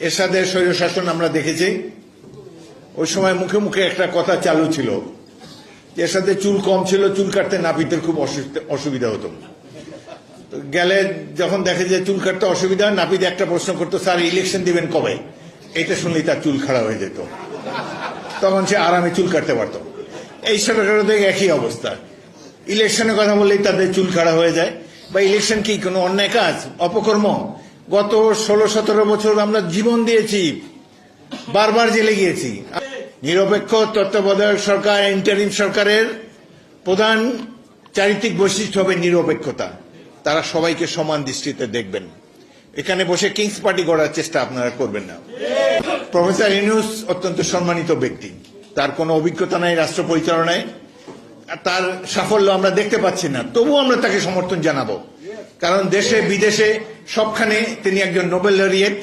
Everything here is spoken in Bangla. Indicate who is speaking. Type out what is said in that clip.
Speaker 1: এরশাদের স্বৈরশাসন আমরা দেখেছি। ওই সময় মুখে মুখে একটা কথা চালু ছিল, এরশাদের চুল কম ছিল, চুল কাটতে নাপিতের খুব অসুবিধা হতো। গেলে যখন দেখে যে চুল কাটতে অসুবিধা, নাপিত একটা প্রশ্ন করতো, স্যার ইলেকশন দিবেন কবে? এটা শুনলেই তার চুল খাড়া হয়ে যেত, তখন সে আরামে চুল কাটতে পারত। এই সরকারদের একই অবস্থা, ইলেকশনের কথা বললেই তাদের চুল খাড়া হয়ে যায়। বা ইলেকশন কি কোনো অন্যায় কাজ, অপকর্ম? গত 16-17 বছর আমরা জীবন দিয়েছি, বারবার জেলে গিয়েছি। নিরপেক্ষ তত্ত্বাবধায়ক সরকার, ইন্টারিম সরকারের প্রধান চারিত্রিক বৈশিষ্ট্য হবে নিরপেক্ষতা। তারা সবাইকে সমান দৃষ্টিতে দেখবেন। এখানে বসে কিংস পার্টি করার চেষ্টা আপনারা করবেন না। প্রফেসর ইউনূস অত্যন্ত সম্মানিত ব্যক্তি, তার কোনো অভিজ্ঞতা নাই রাষ্ট্র পরিচালনায়, তার সাফল্য আমরা দেখতে পাচ্ছি না, তবুও আমরা তাকে সমর্থন জানাবো, কারণ দেশে বিদেশে সবখানে তিনি একজন নোবেল লরিয়েট।